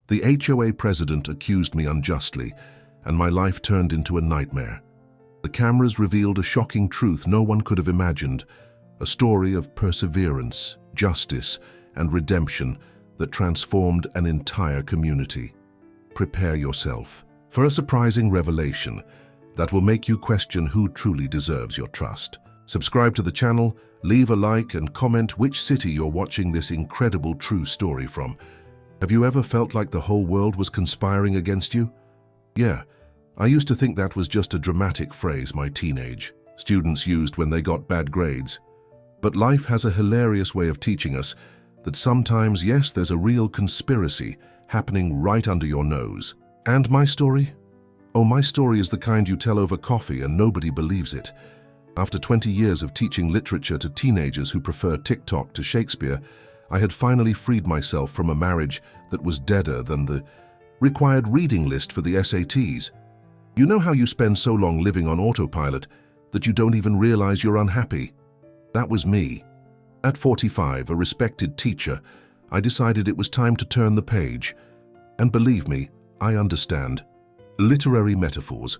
The HOA president accused me unjustly, and my life turned into a nightmare. The cameras revealed a shocking truth no one could have imagined, a story of perseverance, justice, and redemption that transformed an entire community. Prepare yourself for a surprising revelation that will make you question who truly deserves your trust. Subscribe to the channel, leave a like, and comment which city you're watching this incredible true story from. Have you ever felt like the whole world was conspiring against you? Yeah, I used to think that was just a dramatic phrase my teenage students used when they got bad grades. But life has a hilarious way of teaching us that sometimes, yes, there's a real conspiracy happening right under your nose. And my story? Oh, my story is the kind you tell over coffee and nobody believes it. After 20 years of teaching literature to teenagers who prefer TikTok to Shakespeare, I had finally freed myself from a marriage that was deader than the required reading list for the SATs. You know how you spend so long living on autopilot that you don't even realize you're unhappy? That was me. At 45, a respected teacher, I decided it was time to turn the page. And believe me, I understand. Literary metaphors.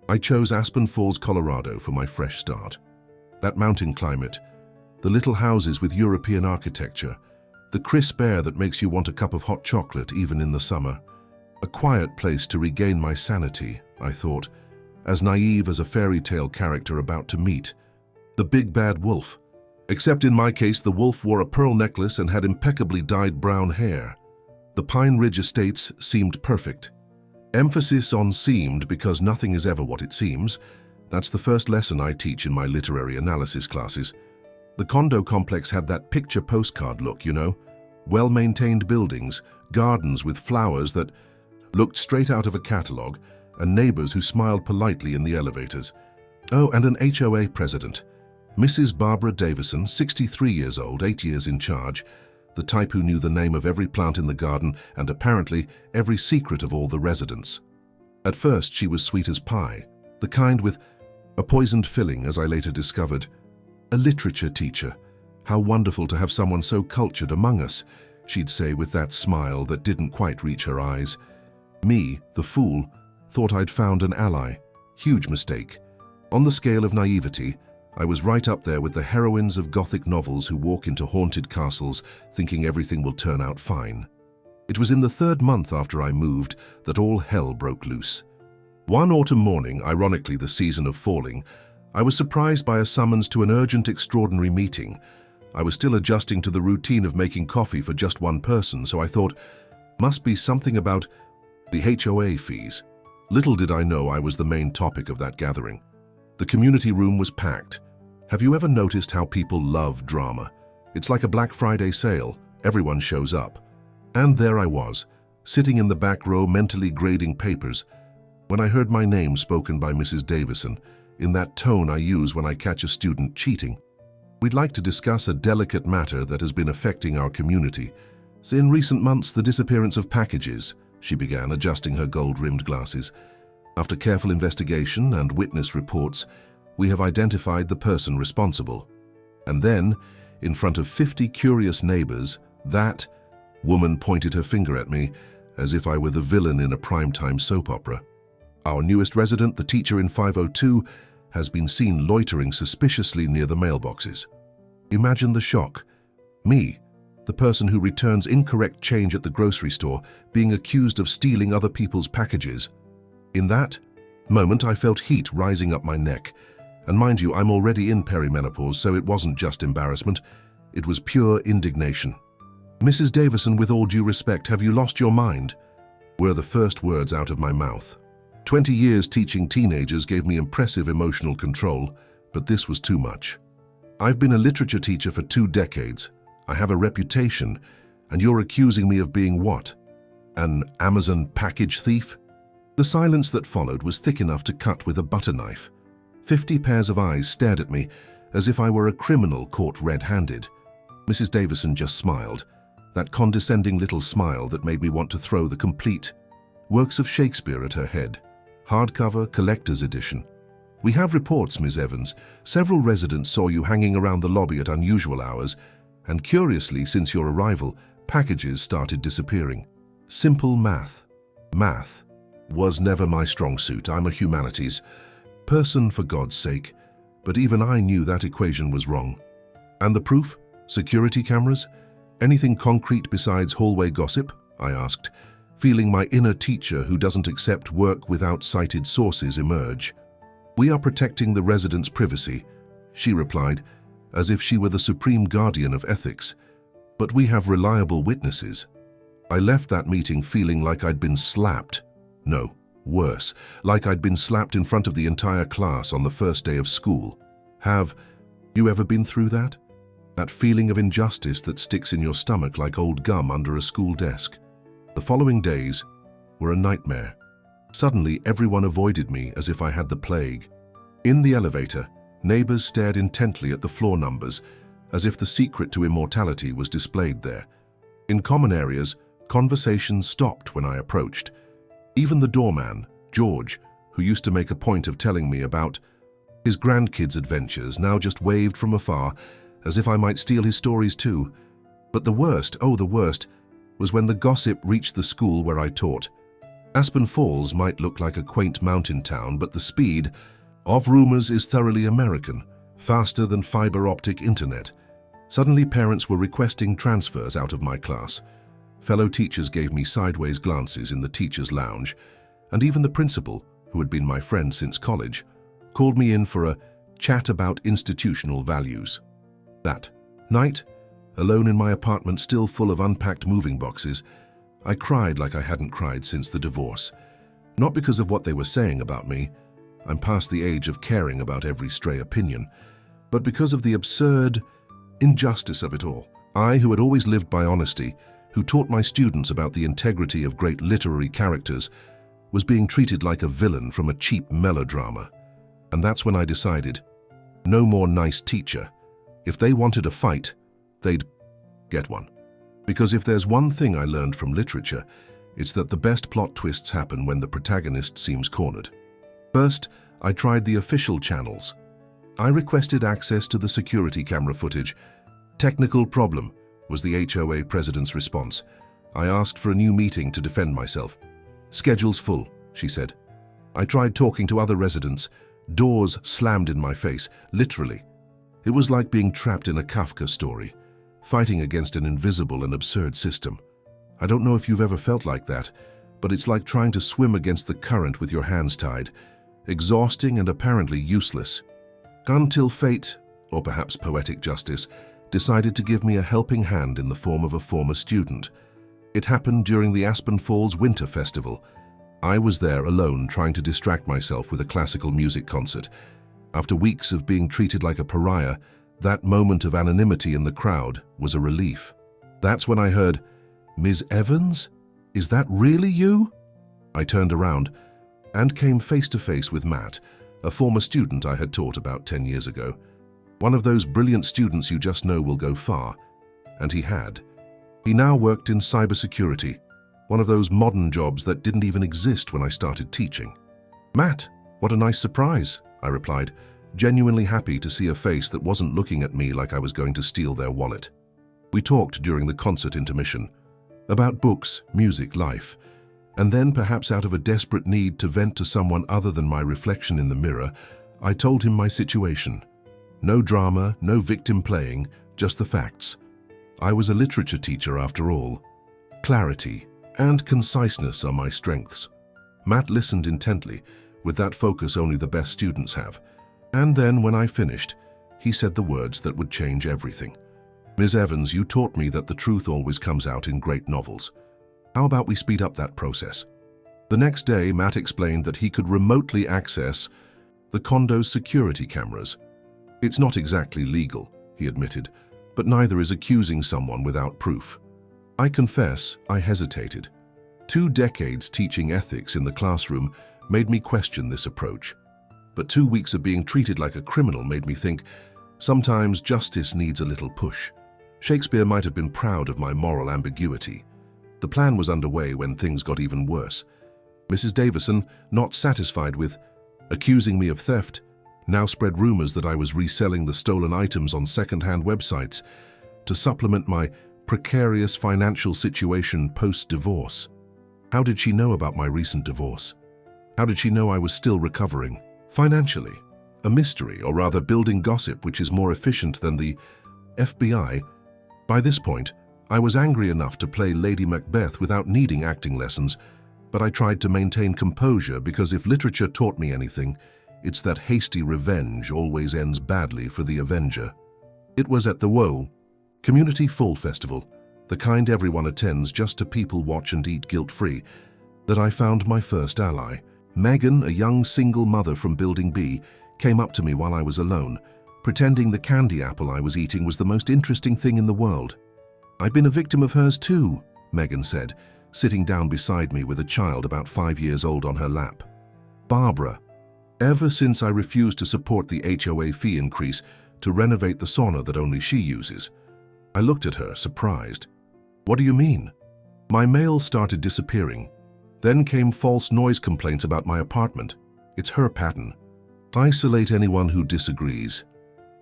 I chose Aspen Falls, Colorado for my fresh start. That mountain climate, the little houses with European architecture, the crisp air that makes you want a cup of hot chocolate even in the summer. A quiet place to regain my sanity, I thought, as naive as a fairy tale character about to meet the big bad wolf. Except in my case, the wolf wore a pearl necklace and had impeccably dyed brown hair. The Pine Ridge Estates seemed perfect. Emphasis on seemed because nothing is ever what it seems. That's the first lesson I teach in my literary analysis classes. The condo complex had that picture postcard look, you know. Well-maintained buildings, gardens with flowers that looked straight out of a catalogue, and neighbors who smiled politely in the elevators. Oh, and an HOA president. Mrs. Barbara Davison, 63 years old, 8 years in charge, the type who knew the name of every plant in the garden and apparently every secret of all the residents. At first, she was sweet as pie, the kind with a poisoned filling, as I later discovered. A literature teacher. How wonderful to have someone so cultured among us, she'd say with that smile that didn't quite reach her eyes. Me, the fool, thought I'd found an ally. Huge mistake. On the scale of naivety, I was right up there with the heroines of Gothic novels who walk into haunted castles thinking everything will turn out fine. It was in the 3rd month after I moved that all hell broke loose. One autumn morning, ironically the season of falling, I was surprised by a summons to an urgent extraordinary meeting. I was still adjusting to the routine of making coffee for just one person, so I thought, must be something about the HOA fees. Little did I know I was the main topic of that gathering. The community room was packed. Have you ever noticed how people love drama? It's like a Black Friday sale. Everyone shows up. And there I was, sitting in the back row mentally grading papers, when I heard my name spoken by Mrs. Davison, in that tone I use when I catch a student cheating. We'd like to discuss a delicate matter that has been affecting our community. In recent months, the disappearance of packages, she began, adjusting her gold-rimmed glasses. After careful investigation and witness reports, we have identified the person responsible. And then, in front of 50 curious neighbors, that woman pointed her finger at me as if I were the villain in a primetime soap opera. Our newest resident, the teacher in 502, has been seen loitering suspiciously near the mailboxes. Imagine the shock. Me, the person who returns incorrect change at the grocery store, being accused of stealing other people's packages. In that moment, I felt heat rising up my neck. And mind you, I'm already in perimenopause, so it wasn't just embarrassment. It was pure indignation. Mrs. Davison, with all due respect, have you lost your mind? Were the first words out of my mouth. 20 years teaching teenagers gave me impressive emotional control, but this was too much. I've been a literature teacher for 2 decades. I have a reputation, and you're accusing me of being what? An Amazon package thief? The silence that followed was thick enough to cut with a butter knife. 50 pairs of eyes stared at me as if I were a criminal caught red-handed. Mrs. Davison just smiled, that condescending little smile that made me want to throw the complete works of Shakespeare at her head. Hardcover, collector's edition. We have reports, Ms. Evans. Several residents saw you hanging around the lobby at unusual hours, and curiously, since your arrival, packages started disappearing. Simple math. Math was never my strong suit. I'm a humanities person, for God's sake. But even I knew that equation was wrong. And the proof? Security cameras? Anything concrete besides hallway gossip? I asked, feeling my inner teacher who doesn't accept work without cited sources emerge. We are protecting the residents' privacy, she replied, as if she were the supreme guardian of ethics. But we have reliable witnesses. I left that meeting feeling like I'd been slapped. No, worse, like I'd been slapped in front of the entire class on the first day of school. Have you ever been through that? That feeling of injustice that sticks in your stomach like old gum under a school desk. The following days were a nightmare. Suddenly, everyone avoided me as if I had the plague. In the elevator, neighbors stared intently at the floor numbers, as if the secret to immortality was displayed there. In common areas, conversations stopped when I approached. Even the doorman, George, who used to make a point of telling me about his grandkids' adventures, now just waved from afar, as if I might steal his stories too. But the worst, oh the worst, was when the gossip reached the school where I taught. Aspen Falls might look like a quaint mountain town, but the speed of rumors is thoroughly American, faster than fiber optic internet. Suddenly parents were requesting transfers out of my class. Fellow teachers gave me sideways glances in the teacher's lounge, and even the principal, who had been my friend since college, called me in for a chat about institutional values. That night, alone in my apartment still full of unpacked moving boxes, I cried like I hadn't cried since the divorce. Not because of what they were saying about me, I'm past the age of caring about every stray opinion, but because of the absurd injustice of it all. I, who had always lived by honesty, who taught my students about the integrity of great literary characters, was being treated like a villain from a cheap melodrama. And that's when I decided, no more nice teacher. If they wanted a fight, they'd get one. Because if there's one thing I learned from literature, it's that the best plot twists happen when the protagonist seems cornered. First, I tried the official channels. I requested access to the security camera footage. Technical problem, was the HOA president's response. I asked for a new meeting to defend myself. Schedule's full, she said. I tried talking to other residents. Doors slammed in my face, literally. It was like being trapped in a Kafka story, fighting against an invisible and absurd system. I don't know if you've ever felt like that, but it's like trying to swim against the current with your hands tied, exhausting and apparently useless. Until fate, or perhaps poetic justice, decided to give me a helping hand in the form of a former student. It happened during the Aspen Falls Winter Festival. I was there alone trying to distract myself with a classical music concert. After weeks of being treated like a pariah, that moment of anonymity in the crowd was a relief. That's when I heard, "Ms. Evans? Is that really you?" I turned around and came face to face with Matt, a former student I had taught about 10 years ago. One of those brilliant students you just know will go far, and he had. He now worked in cybersecurity, one of those modern jobs that didn't even exist when I started teaching. "Matt, what a nice surprise," I replied, genuinely happy to see a face that wasn't looking at me like I was going to steal their wallet. We talked during the concert intermission about books, music, life, and then, perhaps out of a desperate need to vent to someone other than my reflection in the mirror, I told him my situation. No drama, no victim playing, just the facts. I was a literature teacher after all. Clarity and conciseness are my strengths. Matt listened intently, with that focus only the best students have. And then, when I finished, he said the words that would change everything. "Ms. Evans, you taught me that the truth always comes out in great novels. How about we speed up that process?" The next day, Matt explained that he could remotely access the condo's security cameras. "It's not exactly legal," he admitted, "but neither is accusing someone without proof." I confess, I hesitated. 2 decades teaching ethics in the classroom made me question this approach. But 2 weeks of being treated like a criminal made me think, sometimes justice needs a little push. Shakespeare might have been proud of my moral ambiguity. The plan was underway when things got even worse. Mrs. Davison, not satisfied with accusing me of theft, now spread rumors that I was reselling the stolen items on second-hand websites to supplement my precarious financial situation post-divorce. How did she know about my recent divorce? How did she know I was still recovering? Financially? A mystery, or rather building gossip which is more efficient than the FBI. By this point, I was angry enough to play Lady Macbeth without needing acting lessons, but I tried to maintain composure because if literature taught me anything, it's that hasty revenge always ends badly for the avenger. It was at the HOA Community Fall Festival, the kind everyone attends just to people watch and eat guilt-free, that I found my first ally. Megan, a young single mother from Building B, came up to me while I was alone, pretending the candy apple I was eating was the most interesting thing in the world. "I've been a victim of hers too," Megan said, sitting down beside me with a child about 5 years old on her lap. "Barbara. Ever since I refused to support the HOA fee increase to renovate the sauna that only she uses." I looked at her, surprised. "What do you mean?" My mail started disappearing. Then came false noise complaints about my apartment. It's her pattern. Isolate anyone who disagrees.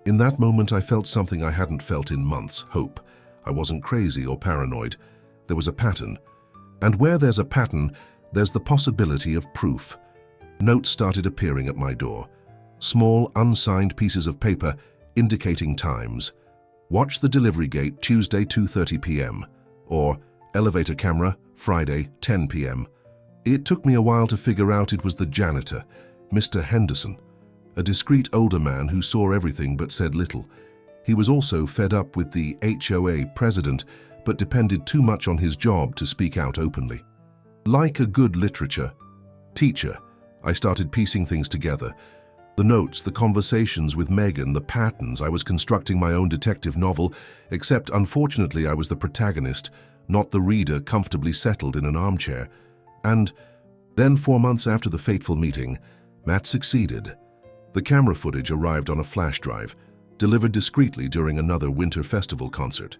In that moment, I felt something I hadn't felt in months: hope. I wasn't crazy or paranoid. There was a pattern. And where there's a pattern, there's the possibility of proof. Notes started appearing at my door. Small, unsigned pieces of paper indicating times. "Watch the delivery gate Tuesday 2:30 p.m. or "Elevator camera Friday 10 p.m. It took me a while to figure out it was the janitor, Mr. Henderson, a discreet older man who saw everything but said little. He was also fed up with the HOA president, but depended too much on his job to speak out openly. Like a good literature teacher, I started piecing things together. The notes, the conversations with Megan, the patterns. I was constructing my own detective novel, except unfortunately I was the protagonist, not the reader comfortably settled in an armchair. And then 4 months after the fateful meeting, Matt succeeded. The camera footage arrived on a flash drive, delivered discreetly during another winter festival concert.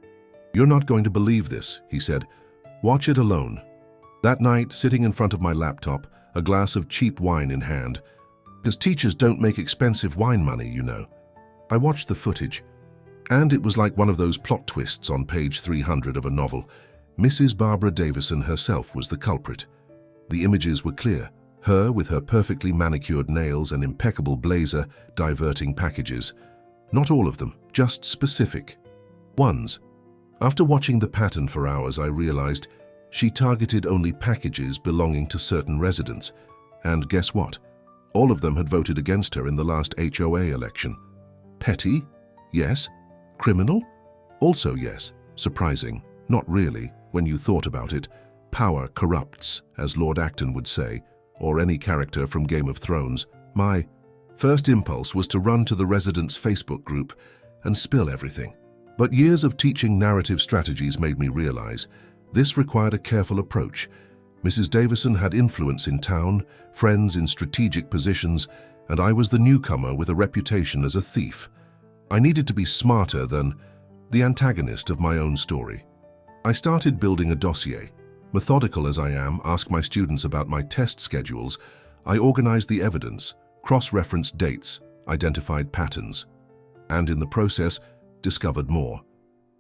"You're not going to believe this," he said. "Watch it alone." That night, sitting in front of my laptop, a glass of cheap wine in hand, because teachers don't make expensive wine money, you know. I watched the footage, and it was like one of those plot twists on page 300 of a novel. Mrs. Barbara Davison herself was the culprit. The images were clear. Her with her perfectly manicured nails and impeccable blazer diverting packages. Not all of them, just specific ones. After watching the pattern for hours, I realized she targeted only packages belonging to certain residents. And guess what? All of them had voted against her in the last HOA election. Petty? Yes. Criminal? Also yes. Surprising? Not really, when you thought about it. Power corrupts, as Lord Acton would say, or any character from Game of Thrones. My first impulse was to run to the residents' Facebook group and spill everything. But years of teaching narrative strategies made me realize this required a careful approach. Mrs. Davison had influence in town, friends in strategic positions, and I was the newcomer with a reputation as a thief. I needed to be smarter than the antagonist of my own story. I started building a dossier. Methodical as I am, ask my students about my test schedules, I organized the evidence, cross-referenced dates, identified patterns, and in the process, discovered more.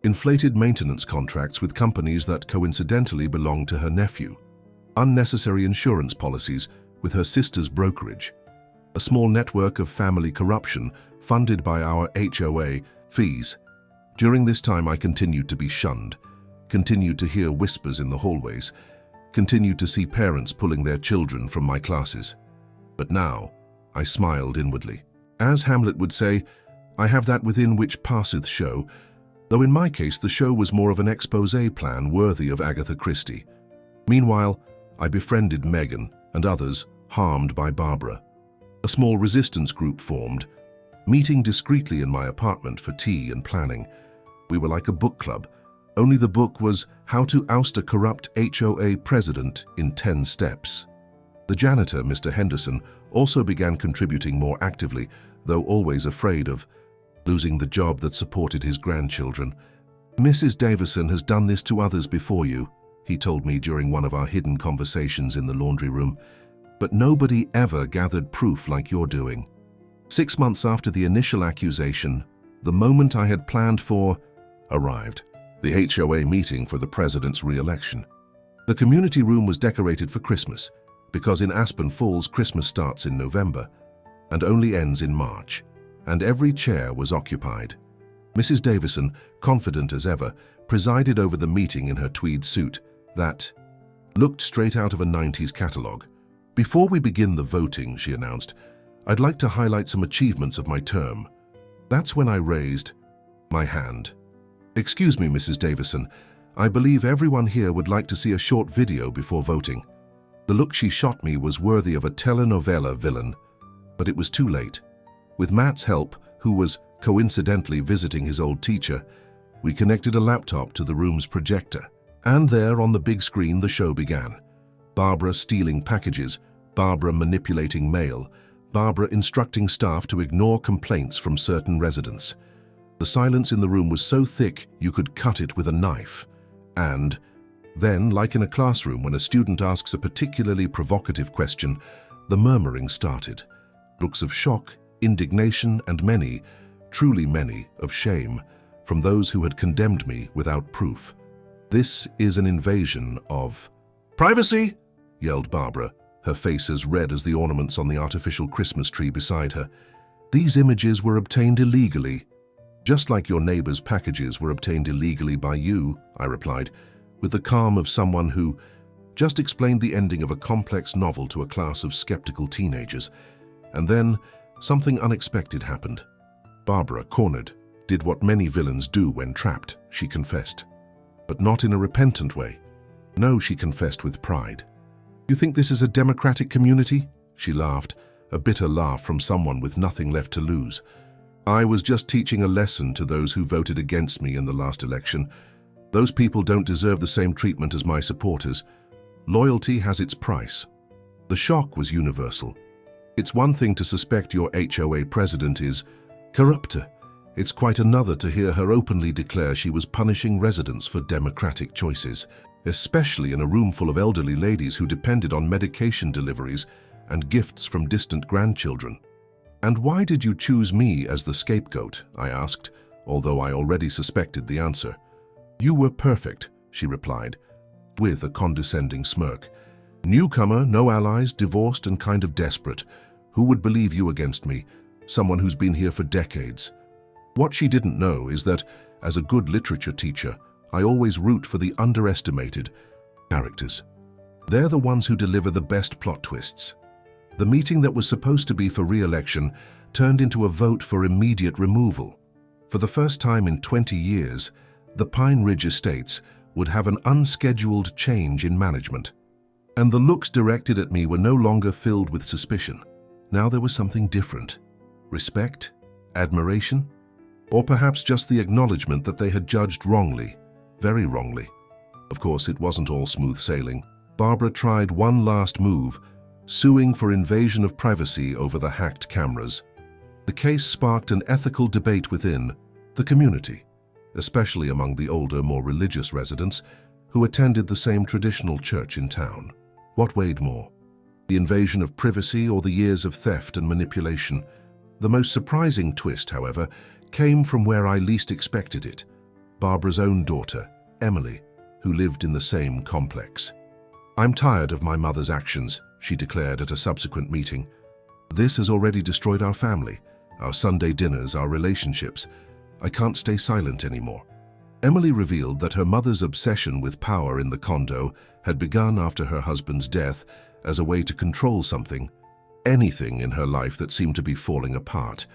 Inflated maintenance contracts with companies that coincidentally belonged to her nephew. Unnecessary insurance policies with her sister's brokerage. A small network of family corruption funded by our HOA fees. During this time, I continued to be shunned, continued to hear whispers in the hallways, continued to see parents pulling their children from my classes. But now, I smiled inwardly. As Hamlet would say, I have that within which passeth show, though in my case the show was more of an exposé plan worthy of Agatha Christie. Meanwhile, I befriended Megan and others harmed by Barbara. A small resistance group formed, meeting discreetly in my apartment for tea and planning. We were like a book club, only the book was How to Oust a Corrupt HOA President in 10 Steps. The janitor, Mr. Henderson, also began contributing more actively, though always afraid of losing the job that supported his grandchildren. "Mrs. Davison has done this to others before you," he told me during one of our hidden conversations in the laundry room. "But nobody ever gathered proof like you're doing." 6 months after the initial accusation, the moment I had planned for arrived. The HOA meeting for the president's re-election. The community room was decorated for Christmas, because in Aspen Falls Christmas starts in November and only ends in March, and every chair was occupied. Mrs. Davison, confident as ever, presided over the meeting in her tweed suit that looked straight out of a 90s catalogue. "Before we begin the voting," she announced, "I'd like to highlight some achievements of my term." That's when I raised my hand. "Excuse me, Mrs. Davison, I believe everyone here would like to see a short video before voting." The look she shot me was worthy of a telenovela villain, but it was too late. With Matt's help, who was coincidentally visiting his old teacher, we connected a laptop to the room's projector. And there on the big screen the show began. Barbara stealing packages, Barbara manipulating mail, Barbara instructing staff to ignore complaints from certain residents. The silence in the room was so thick you could cut it with a knife. And then, like in a classroom when a student asks a particularly provocative question, the murmuring started. Looks of shock, indignation, and many, truly many, of shame from those who had condemned me without proof. "This is an invasion of privacy," yelled Barbara, her face as red as the ornaments on the artificial Christmas tree beside her. "These images were obtained illegally." "Just like your neighbor's packages were obtained illegally by you," I replied, with the calm of someone who just explained the ending of a complex novel to a class of skeptical teenagers. And then something unexpected happened. Barbara, cornered, did what many villains do when trapped. She confessed. But not in a repentant way. No, she confessed with pride. "You think this is a democratic community?" She laughed, a bitter laugh from someone with nothing left to lose. "I was just teaching a lesson to those who voted against me in the last election. Those people don't deserve the same treatment as my supporters. Loyalty has its price." The shock was universal. It's one thing to suspect your HOA president is corrupt. It's quite another to hear her openly declare she was punishing residents for democratic choices, especially in a room full of elderly ladies who depended on medication deliveries and gifts from distant grandchildren. "And why did you choose me as the scapegoat?" I asked, although I already suspected the answer. "You were perfect," she replied, with a condescending smirk. "Newcomer, no allies, divorced and kind of desperate. Who would believe you against me, someone who's been here for decades?" What she didn't know is that, as a good literature teacher, I always root for the underestimated characters. They're the ones who deliver the best plot twists. The meeting that was supposed to be for re-election turned into a vote for immediate removal. For the first time in 20 years, the Pine Ridge Estates would have an unscheduled change in management. And the looks directed at me were no longer filled with suspicion. Now there was something different. Respect? Admiration? Or perhaps just the acknowledgement that they had judged wrongly, very wrongly. Of course, it wasn't all smooth sailing. Barbara tried one last move, suing for invasion of privacy over the hacked cameras. The case sparked an ethical debate within the community, especially among the older, more religious residents who attended the same traditional church in town. What weighed more? The invasion of privacy or the years of theft and manipulation? The most surprising twist, however, came from where I least expected it. Barbara's own daughter, Emily, who lived in the same complex. "I'm tired of my mother's actions," she declared at a subsequent meeting. "This has already destroyed our family, our Sunday dinners, our relationships. I can't stay silent anymore." Emily revealed that her mother's obsession with power in the condo had begun after her husband's death as a way to control something, anything in her life that seemed to be falling apart.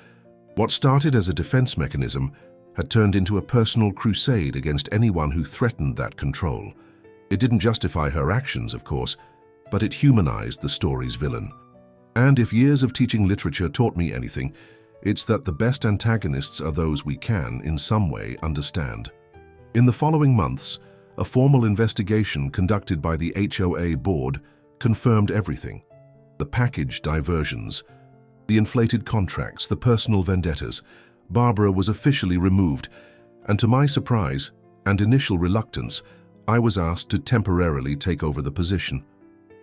What started as a defense mechanism had turned into a personal crusade against anyone who threatened that control. It didn't justify her actions, of course, but it humanized the story's villain. And if years of teaching literature taught me anything, it's that the best antagonists are those we can, in some way, understand. In the following months, a formal investigation conducted by the HOA board confirmed everything. The package diversions, the inflated contracts, the personal vendettas. Barbara was officially removed, and to my surprise and initial reluctance, I was asked to temporarily take over the position.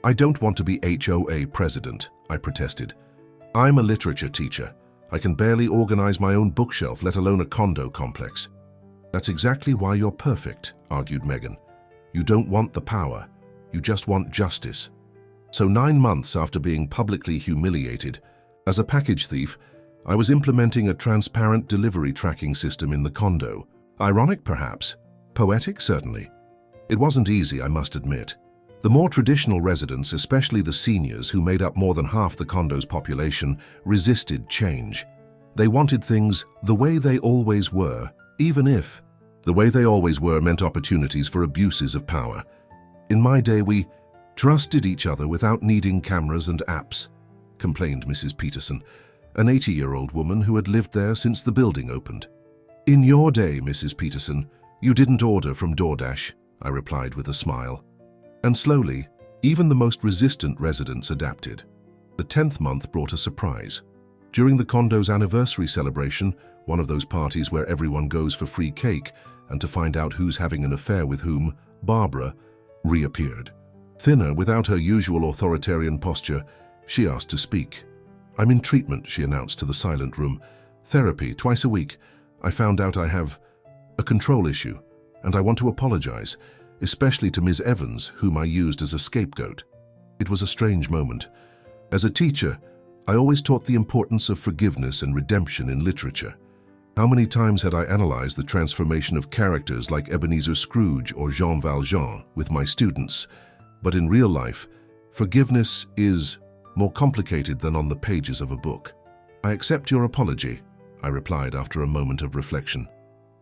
"I don't want to be HOA president," I protested. "I'm a literature teacher. I can barely organize my own bookshelf, let alone a condo complex." "That's exactly why you're perfect," argued Megan. "You don't want the power. You just want justice. So 9 months after being publicly humiliated, as a package thief, I was implementing a transparent delivery tracking system in the condo. Ironic, perhaps. Poetic, certainly. It wasn't easy, I must admit. The more traditional residents, especially the seniors who made up more than half the condo's population, resisted change. They wanted things the way they always were, even if the way they always were meant opportunities for abuses of power. In my day, we trusted each other without needing cameras and apps, complained Mrs. Peterson, an 80-year-old woman who had lived there since the building opened. In your day, Mrs. Peterson, you didn't order from DoorDash, I replied with a smile. And slowly, even the most resistant residents adapted. The 10th month brought a surprise. During the condo's anniversary celebration, one of those parties where everyone goes for free cake and to find out who's having an affair with whom, Barbara reappeared. Thinner, without her usual authoritarian posture, she asked to speak. I'm in treatment, she announced to the silent room. Therapy, twice a week. I found out I have a control issue, and I want to apologize, especially to Ms. Evans, whom I used as a scapegoat. It was a strange moment. As a teacher, I always taught the importance of forgiveness and redemption in literature. How many times had I analyzed the transformation of characters like Ebenezer Scrooge or Jean Valjean with my students? But in real life, forgiveness is more complicated than on the pages of a book. I accept your apology, I replied after a moment of reflection.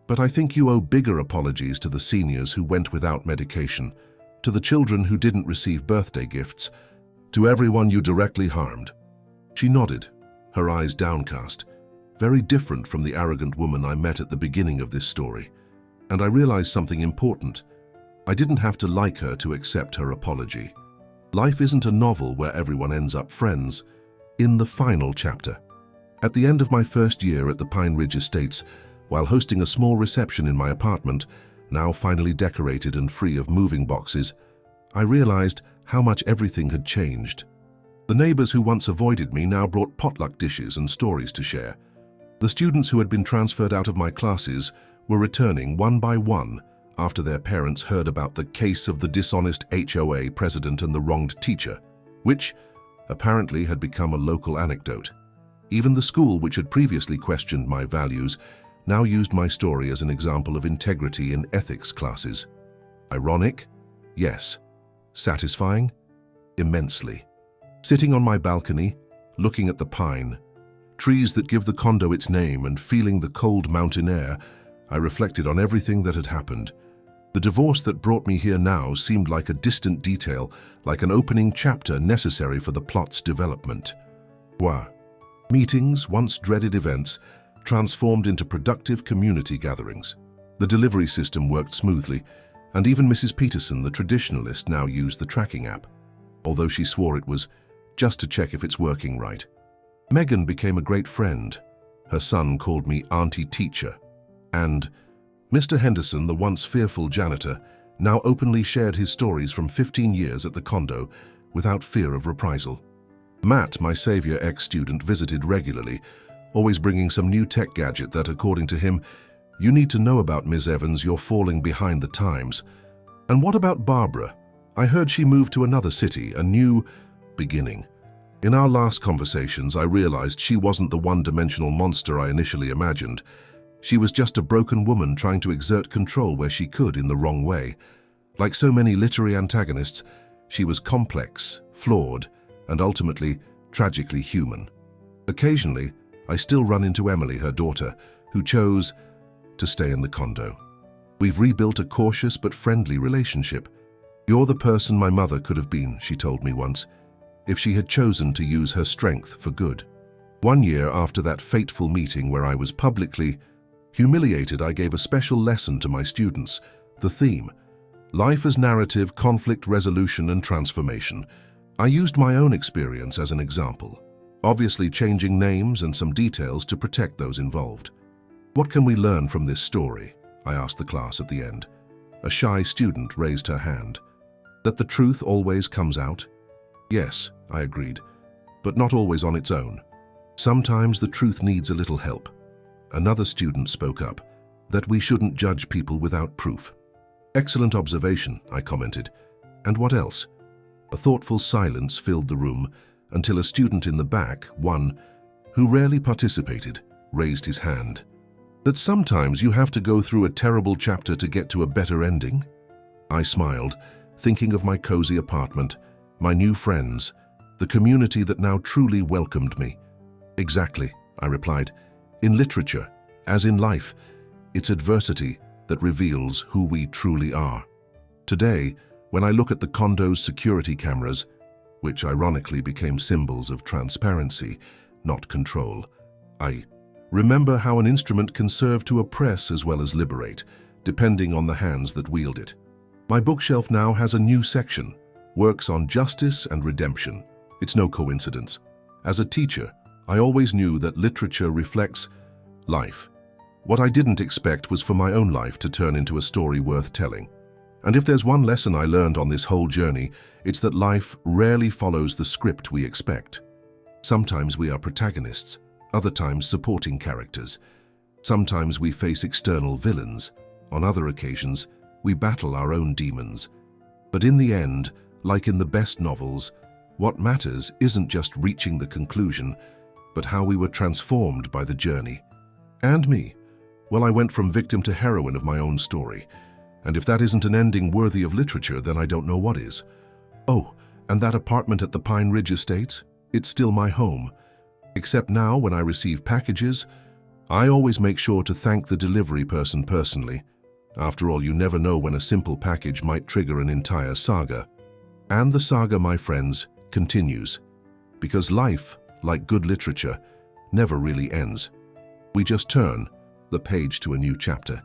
But I think you owe bigger apologies to the seniors who went without medication, to the children who didn't receive birthday gifts, to everyone you directly harmed. She nodded, her eyes downcast, very different from the arrogant woman I met at the beginning of this story. And I realized something important. I didn't have to like her to accept her apology. Life isn't a novel where everyone ends up friends. In the final chapter. At the end of my first year at the Pine Ridge Estates, while hosting a small reception in my apartment, now finally decorated and free of moving boxes, I realized how much everything had changed. The neighbors who once avoided me now brought potluck dishes and stories to share. The students who had been transferred out of my classes were returning one by one after their parents heard about the case of the dishonest HOA president and the wronged teacher, which apparently had become a local anecdote. Even the school, which had previously questioned my values, now used my story as an example of integrity in ethics classes. Ironic? Yes. Satisfying? Immensely. Sitting on my balcony, looking at the pine, trees that give the condo its name, and feeling the cold mountain air, I reflected on everything that had happened. The divorce that brought me here now seemed like a distant detail, like an opening chapter necessary for the plot's development. Wow. Meetings, once dreaded events, transformed into productive community gatherings. The delivery system worked smoothly, and even Mrs. Peterson, the traditionalist, now used the tracking app, although she swore it was just to check if it's working right. Megan became a great friend. Her son called me Auntie Teacher, and Mr. Henderson, the once fearful janitor, now openly shared his stories from 15 years at the condo without fear of reprisal. Matt, my savior ex-student, visited regularly, always bringing some new tech gadget that, according to him, you need to know about Ms. Evans, you're falling behind the times. And what about Barbara? I heard she moved to another city, a new beginning. In our last conversations, I realized she wasn't the one-dimensional monster I initially imagined. She was just a broken woman trying to exert control where she could in the wrong way. Like so many literary antagonists, she was complex, flawed, and ultimately, tragically human. Occasionally, I still run into Emily, her daughter, who chose to stay in the condo. We've rebuilt a cautious but friendly relationship. You're the person my mother could have been, she told me once, if she had chosen to use her strength for good. 1 year after that fateful meeting where I was publicly humiliated, I gave a special lesson to my students. The theme: life as narrative, conflict resolution, and transformation. I used my own experience as an example, obviously changing names and some details to protect those involved. What can we learn from this story? I asked the class at the end. A shy student raised her hand. That the truth always comes out? Yes, I agreed, but not always on its own. Sometimes the truth needs a little help. Another student spoke up, that we shouldn't judge people without proof. Excellent observation, I commented. And what else? A thoughtful silence filled the room until a student in the back, one who rarely participated, raised his hand. That sometimes you have to go through a terrible chapter to get to a better ending? I smiled, thinking of my cozy apartment, my new friends, the community that now truly welcomed me. Exactly, I replied. In literature, as in life, it's adversity that reveals who we truly are. Today, when I look at the condo's security cameras, which ironically became symbols of transparency, not control, I remember how an instrument can serve to oppress as well as liberate, depending on the hands that wield it. My bookshelf now has a new section, works on justice and redemption. It's no coincidence. As a teacher, I always knew that literature reflects life. What I didn't expect was for my own life to turn into a story worth telling. And if there's one lesson I learned on this whole journey, it's that life rarely follows the script we expect. Sometimes we are protagonists, other times supporting characters. Sometimes we face external villains. On other occasions, we battle our own demons. But in the end, like in the best novels, what matters isn't just reaching the conclusion, but how we were transformed by the journey. And me. Well, I went from victim to heroine of my own story. And if that isn't an ending worthy of literature, then I don't know what is. Oh, and that apartment at the Pine Ridge Estates? It's still my home. Except now, when I receive packages, I always make sure to thank the delivery person personally. After all, you never know when a simple package might trigger an entire saga. And the saga, my friends, continues. Because life, like good literature, never really ends. We just turn the page to a new chapter.